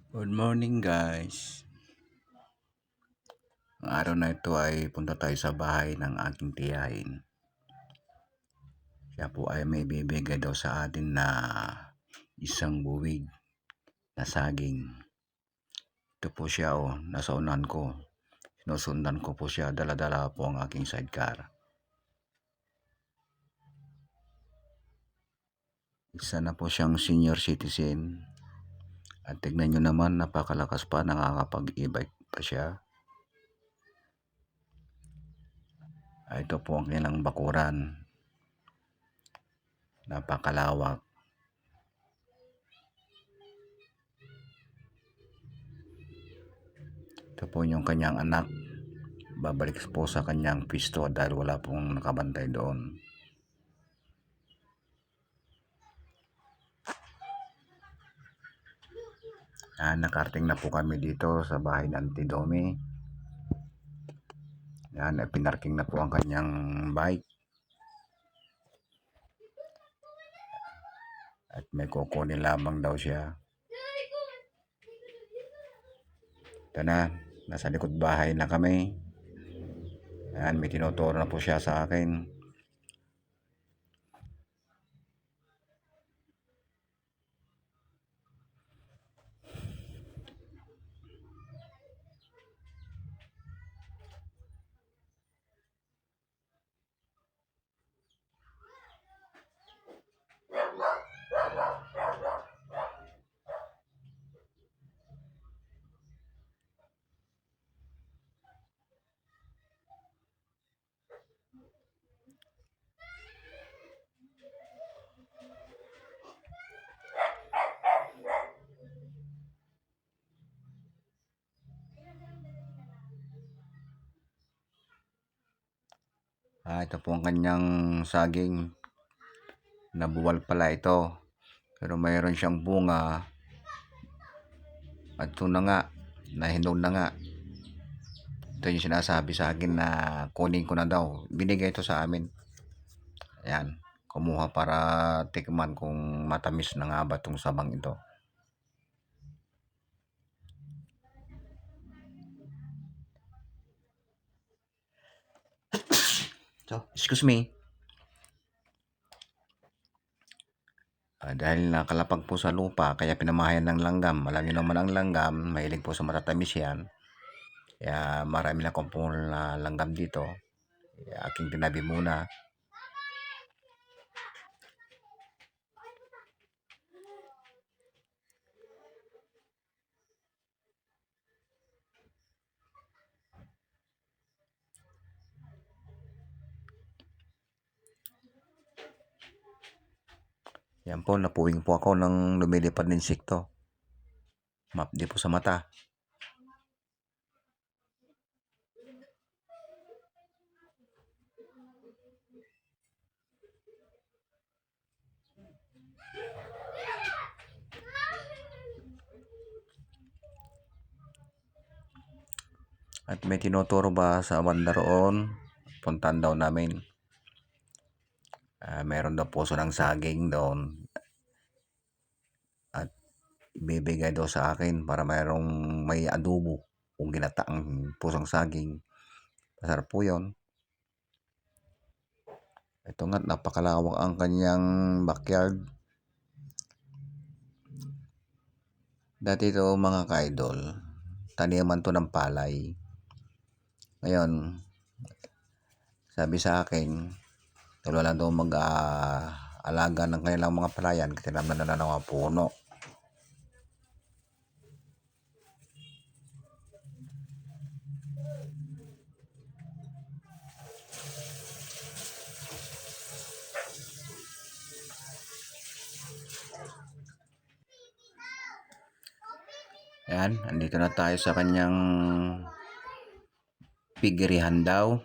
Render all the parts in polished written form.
Good morning guys. Ang araw na ito ay punta tayo sa bahay ng aking tiyahin. Siya po ay may bibigay daw sa atin na isang buwig na saging. Ito po siya nasa unan ko. Sinusundan ko po siya, dala-dala po ang aking sidecar. Isa na po siyang senior citizen. At tignan nyo naman, napakalakas pa, nakakapag-e-bike pa siya. Ito po ang kailang bakuran. Napakalawak. Ito po yung kanyang anak. Babalik po sa kanyang pisto dahil wala pong nakabantay doon. Nakarating na po kami dito sa bahay ng Auntie Domi. Pinarking na po ang kanyang bike. At may kukunin lamang daw siya. Ito na, nasa likod bahay na kami. May tinuturo na po siya sa akin. Ito po ang kanyang saging. Nabuwal pala ito. Pero mayroon siyang bunga. At ito na nga, nahinog na nga. Ito yung sinasabi sa akin na kunin ko na daw. Binigay ito sa amin. Ayan, kumuha para tikman kung matamis na nga ba itong sabang ito. So, excuse me. Dahil nakalapag po sa lupa, kaya pinamahayan ng langgam. Alam niyo naman ang langgam, mahilig po sa matatamis yan. Kaya marami na kong na langgam dito. Aking tinabi muna. Yan po, napuwing po ako ng lumilipad na insekto. Di po sa mata. At may tinuturo ba sa banda roon? Puntahan daw namin. Meron daw puso ng saging doon. At ibibigay daw sa akin para may adobo. Kung ginataang pusong saging. Masarap po yun. Ito nga, napakalawak ang kanyang backyard. Dati ito mga ka-idol, taniman to ng palay. Ngayon, sabi sa akin, wala lang daw mag-alaga ng kanilang mga palayan kasi naman na ng mga puno. Ayan, andito na tayo sa kanyang pigirihan daw.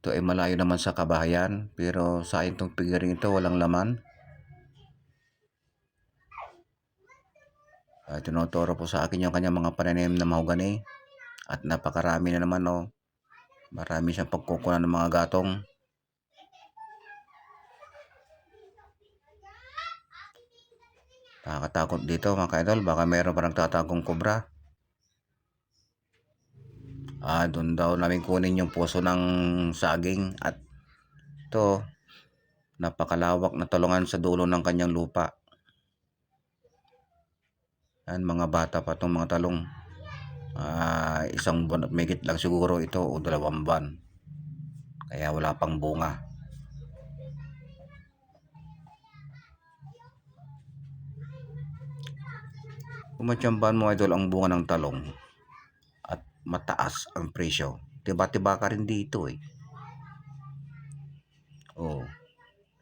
Ito ay malayo naman sa kabahayan, pero sa akin itong pigiring ito walang laman. Tinuturo po sa akin yung kanyang mga pananim na mahogani. At napakarami na naman Marami siyang pagkukunan ng mga gatong. Nakakatakot dito mga kaidol. Baka meron pa nagtatagong kobra. Doon daw namin kunin yung puso ng saging. At ito, napakalawak na talungan sa dulo ng kanyang lupa. Yan, mga bata pa itong mga talong. Isang buwan at megit lang siguro ito o 2 buwan. Kaya wala pang bunga. Kung matiyambahan mo idol ang bunga ng talong at mataas ang presyo, tiba-tiba ka rin dito eh. Oh,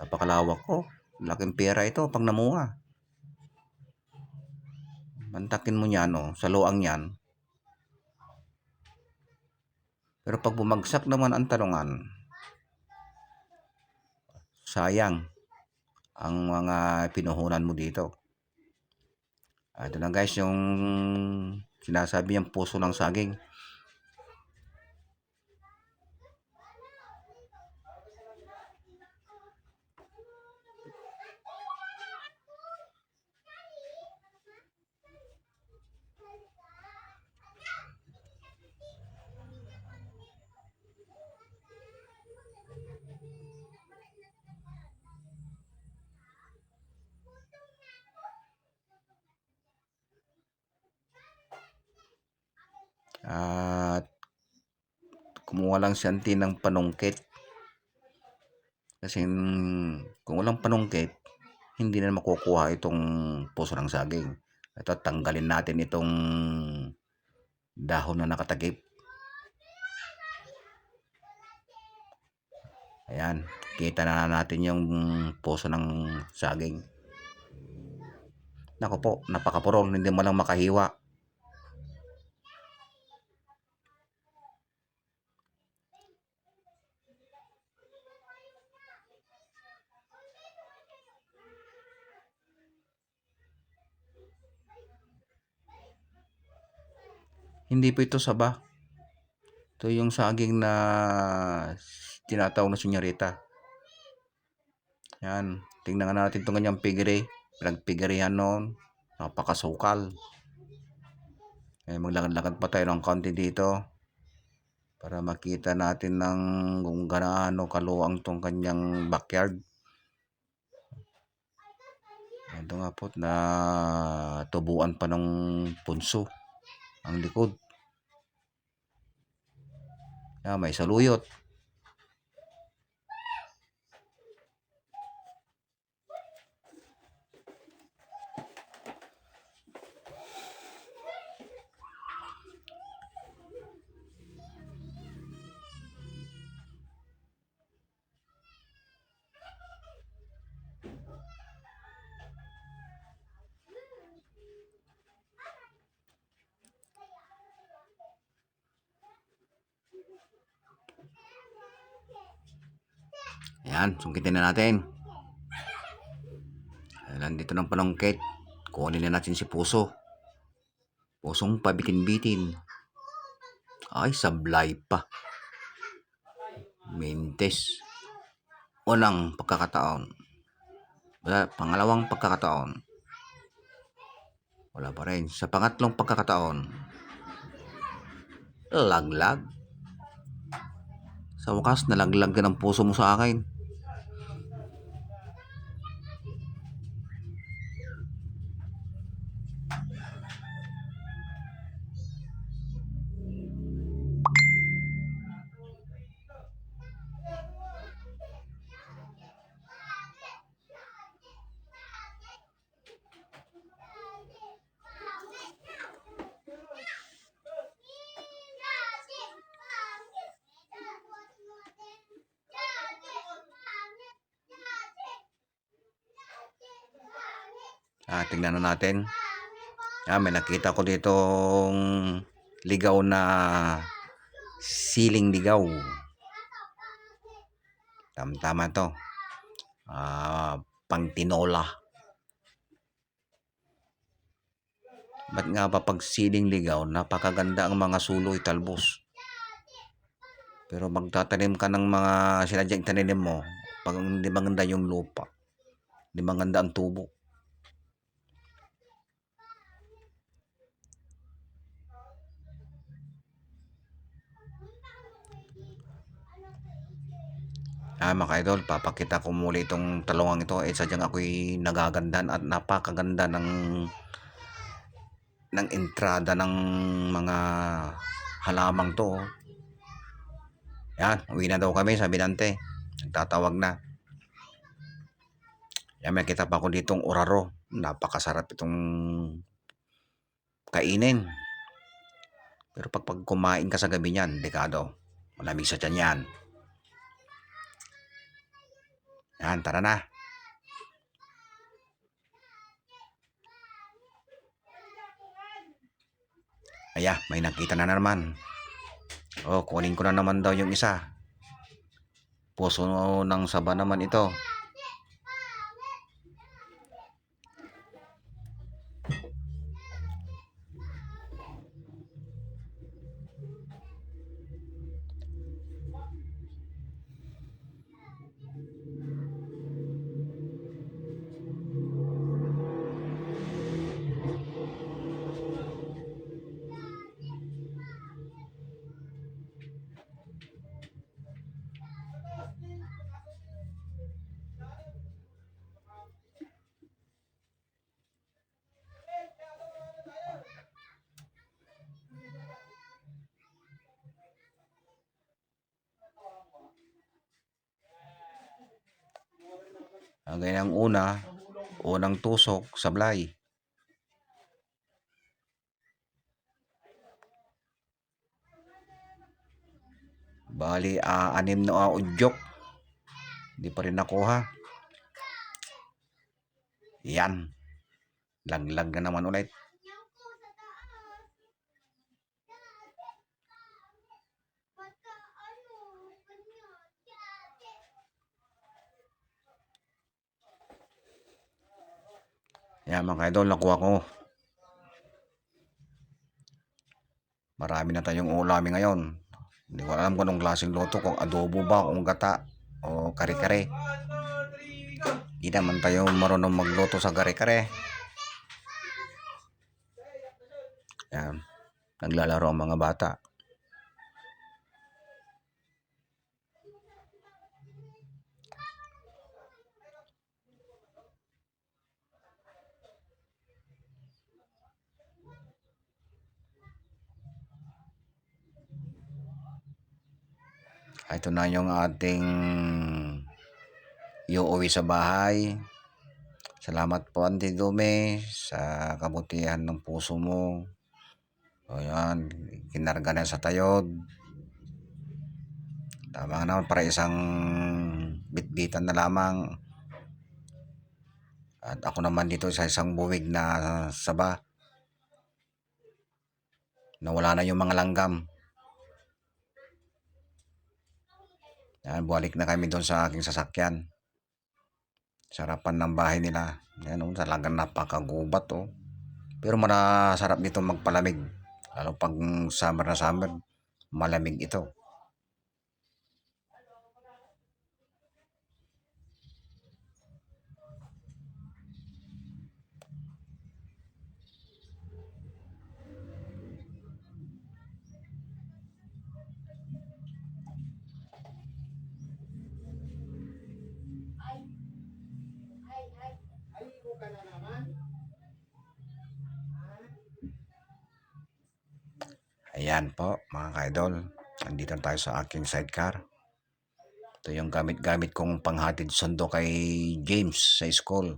napakalawak ko. Laking pera ito pag namunga. Mantakin mo yan sa luang yan. Pero pag bumagsak naman ang talungan, sayang ang mga pinuhunan mo dito. Ito na guys yung sinasabi yung puso ng saging. At kumuha lang si auntie ng panungkit. Kasi kung walang panungkit, hindi na makukuha itong puso ng saging. Ito, tanggalin natin itong dahon na nakatakip. Ayan, kita na natin yung puso ng saging. Nako po, napakapurol, hindi mo lang makahiwa. Hindi po ito saba. Ito yung saging na tinatawag na senyorita. Yan, tingnan natin itong kanyang pigiri. Pinagpigirihan noon, napakasukal. Maglakad-lakad pa tayo ng konti dito para makita natin ng kung gaano kaluwang tong kanyang backyard. Ito nga po, na tubuan pa ng punso ang likod. May saluyot. Ayan, sungkitin na natin. Nandito ng panungkit. Kunin na natin si puso. Pusong pabitin-bitin. Ay, sablay pa. Mintes. Unang pagkakataon. Pangalawang pagkakataon. Wala pa rin. Sa pangatlong pagkakataon. Laglag. Sa wakas, nalaglag ka ng puso mo sa akin. Tingnan na natin. May nakita ko ditong ligaw na siling ligaw. Tama to. Pang tinola. Ba't nga ba pag siling ligaw, napakaganda ang mga suloy, talbos. Pero magtatanim ka ng mga sinadyang taninim mo, pag hindi maganda yung lupa, hindi maganda ang tubo, Mga idol, papakita ko muli itong talungang ito. Sadyang ako'y nagagandan at napakaganda ng entrada ng mga halamang to. Yan, uwi na daw kami, sabi nante. Nagtatawag na. Yan, may kita pa ako ditong oraro. Napakasarap itong kainin. Pero pag kumain ka sa gabi niyan, dekado. Malamig sa tiyan yan. Yan, tara na. Aya, may nakita na naman. Oh, kunin ko na naman daw yung isa. Puso ng saba naman ito. Ang ganyang unang tusok, sablay. Bali, 6 na udyok. Hindi pa rin nakuha. Yan. Laglag na naman ulit. Yan mga idol, nakuha ko. Marami na tayong ulamin ngayon. Hindi ko alam kung anong klaseng luto, kung adobo ba, kung gata, o kare-kare. Hindi naman tayo marunong magluto sa kare-kare. Yan. Naglalaro ang mga bata. Ito na yung ating iuwi sa bahay. Salamat po, Auntie Dume, sa kabutihan ng puso mo. O yan, kinarga na sa tayod. Tama naman, para isang bitbitan na lamang. At ako naman dito sa isang buwig na saba. Nawala na yung mga langgam. Yan, balik na kami doon sa aking sasakyan. Sarapan ng bahay nila. Yan, talagang napakagubat, oh. Pero masarap dito magpalamig. Lalo pag summer na summer, malamig ito. Ayan po mga ka-idol. Nandito tayo sa aking sidecar. Ito yung gamit-gamit kong panghatid sundo kay James sa school.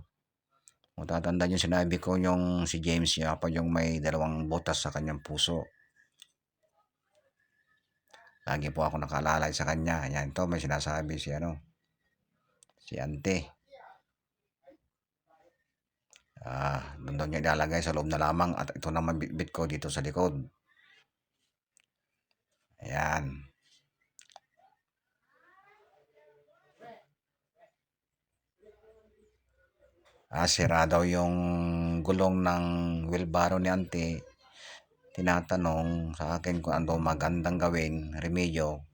Kung tatandaan yung sinabi ko, yung si James niya pa yung may 2 butas sa kanyang puso. Lagi po ako nakalalay sa kanya. Ayan, ito may sinasabi si Ante. Doon niya ilalagay sa loob na lamang, at ito naman bitbit ko dito sa likod. Ayan. Sira daw yung gulong ng wheelbarrow ni Ante. Tinatanong sa akin kung ano magandang gawin, remedyo.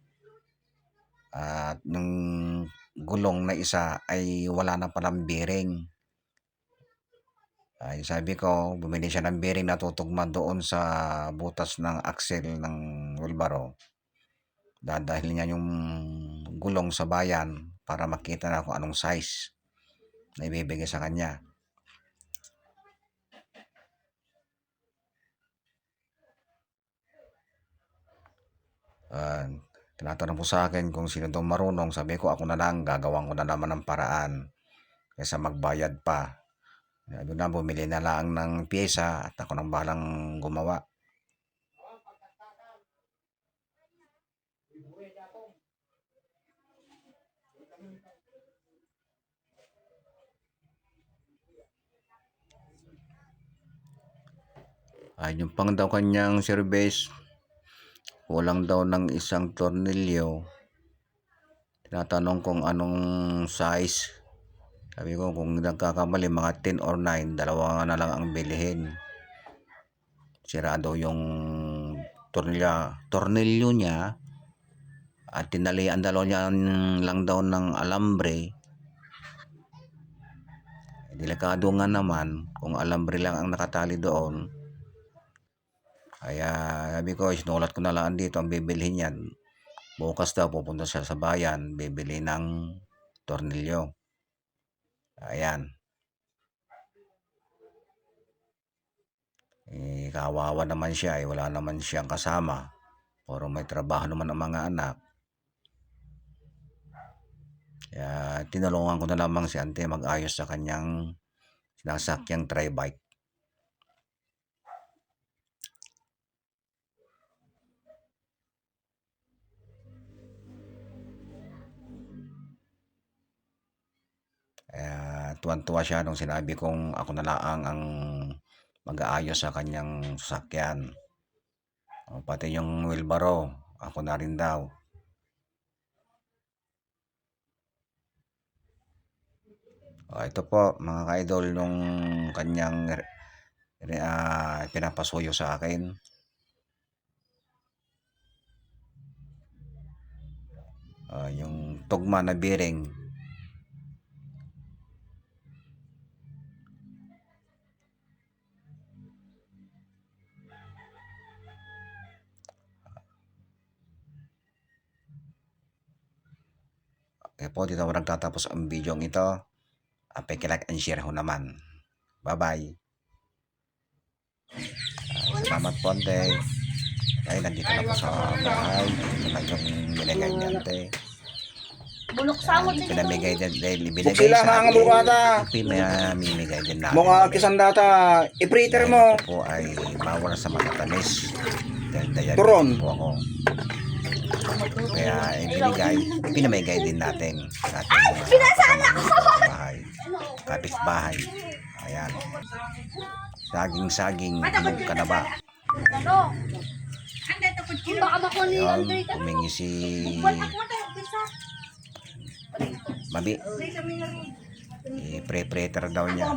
At yung gulong na isa ay wala na palang bearing. Ay sabi ko, bumili siya ng bearing na tutugma doon sa butas ng axle ng wheelbarrow. Dadahil niya yung gulong sa bayan para makita na kung anong size na ibibigay sa kanya. Tinatanong po sa akin kung sino daw marunong. Sabi ko, ako na lang, gagawin ko na naman ng paraan kaysa magbayad pa. Sabi na, bumili na lang ng pyesa at ako nang bahalang gumawa. Yung pang daw kanyang service, kulang daw ng isang tornilyo. Tinatanong kung anong size. Sabi ko, kung nagkakamali mga 10 or 9, dalawa na lang ang bilhin. Sira daw yung tornilyo niya at tinalian daw niya lang daw ng alambre. Delikado nga naman kung alambre lang ang nakatali doon. Kaya sabi ko, sinulat ko na lang dito ang bibilhin niyan. Bukas daw pupunta siya sa bayan, bibili ng tornilyo. Ayan. Kawawa naman siya, wala naman siyang kasama. Puro may trabaho naman ang mga anak. Kaya tinulungan ko na lamang si Ante mag-ayos sa kanyang sinasakyang tri-bike. Tuwan-tuwa siya nung sinabi kong ako na lang ang mag-aayos sa kanyang sasakyan. Pati yung wheelbarrow, ako na rin daw. Ito po mga ka-idol nung kanyang pinapasuyo sa akin. Yung tugma na bearing. Po, dito ako nagtatapos ang video ito. Paki-like and share ho naman. Bye-bye. Salamat po, Ante. Ay, nandito na po sa bahay. Ito na yung binigay ni Ante. Pinamigay din dahil ibinigay sa akin. Pinamimigay din natin. Mga kisandata, i-preter mo. Ito po ay bawal sa matatamis. Dahil Turon. po ako. Kaya pinamigay din natin sa ating bahay, kapitbahay. Ayan. Saging-saging, inog ka na ba? Ayan, humingi si Mabi. I-pre-preter daw niya.